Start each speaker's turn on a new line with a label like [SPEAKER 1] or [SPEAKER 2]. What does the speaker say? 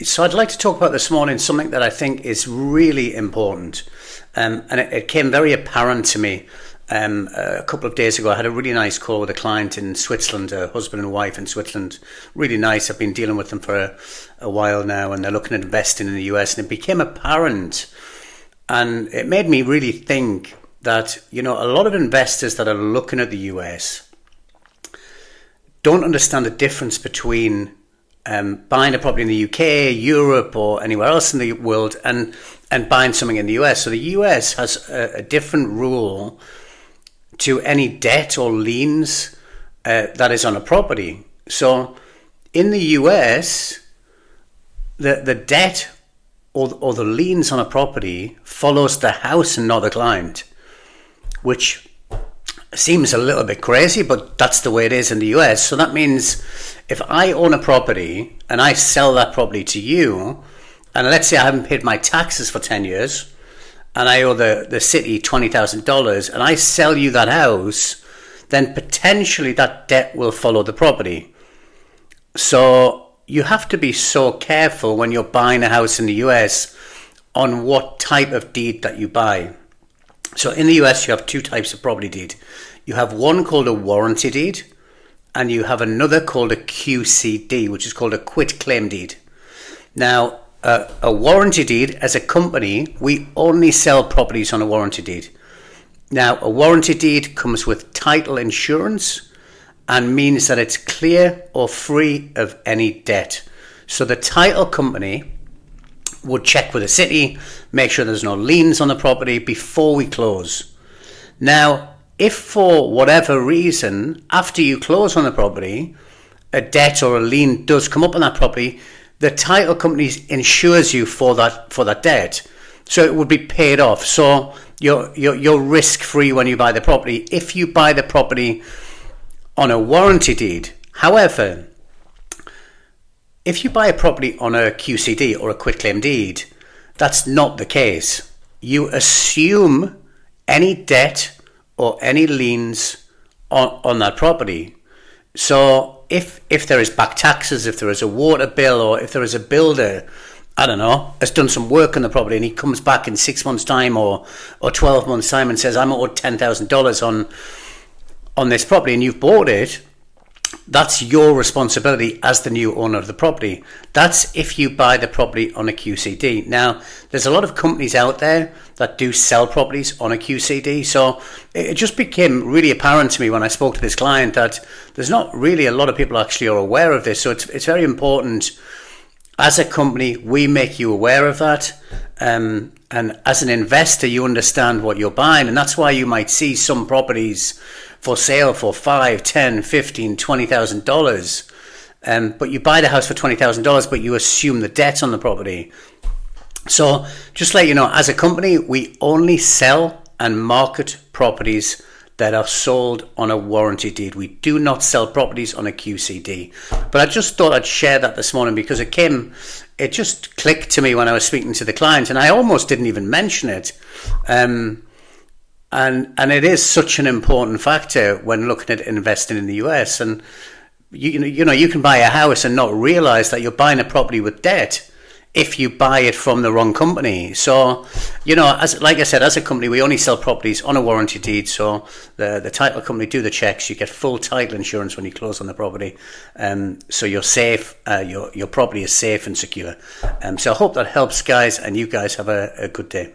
[SPEAKER 1] So I'd like to talk about this morning something that I think is really important, and it came very apparent to me a couple of days ago. I had a really nice call with a client in Switzerland, a husband and wife in Switzerland. Really nice. I've been dealing with them for a while now, and they're looking at investing in the US, and it became apparent, and it made me really think that, a lot of investors that are looking at the US don't understand the difference between buying a property in the UK, Europe, or anywhere else in the world, and buying something in the US. So the US has a different rule to any debt or liens that is on a property. So in the US, the debt or the liens on a property follows the house and not the client, which seems a little bit crazy, but that's the way it is in the US. So that means if I own a property and I sell that property to you, and let's say I haven't paid my taxes for 10 years, and I owe the city $20,000, and I sell you that house, then potentially that debt will follow the property. So you have to be so careful when you're buying a house in the US on what type of deed that you buy. So in the US, you have two types of property deed. You have one called a warranty deed, and you have another called a QCD, which is called a quit claim deed. Now, a warranty deed, as a company, we only sell properties on a warranty deed. Now, a warranty deed comes with title insurance and means that it's clear or free of any debt. So the title company would check with the city, make sure there's no liens on the property before we close. Now, if for whatever reason, after you close on the property, a debt or a lien does come up on that property, the title company insures you for that debt. So it would be paid off. So you're risk-free when you buy the property if you buy the property on a warranty deed. However, if you buy a property on a QCD or a quitclaim deed, that's not the case. You assume any debt or any liens on that property. So if there is back taxes, if there is a water bill, or if there is a builder, I don't know, has done some work on the property and he comes back in 6 months' time or 12 months' time and says, I'm owed $10,000 on this property, and you've bought it, that's your responsibility as the new owner of the property. That's if you buy the property on a QCD. Now, there's a lot of companies out there that do sell properties on a QCD. So it just became really apparent to me when I spoke to this client that there's not really a lot of people actually are aware of this. So it's very important. As a company, we make you aware of that. And as an investor, you understand what you're buying. And that's why you might see some properties for sale for $5,000, $10,000, $15,000, $20,000. But you buy the house for $20,000, but you assume the debt on the property. So just let you know, as a company, we only sell and market properties that are sold on a warranty deed. We do not sell properties on a QCD. But I just thought I'd share that this morning because it just clicked to me when I was speaking to the client, and I almost didn't even mention it. And it is such an important factor when looking at investing in the US. And you can buy a house and not realize that you're buying a property with debt if you buy it from the wrong company. So, like I said, as a company, we only sell properties on a warranty deed. So the title company do the checks. You get full title insurance when you close on the property. So you're safe. Your property is safe and secure. So I hope that helps, guys, and you guys have a good day.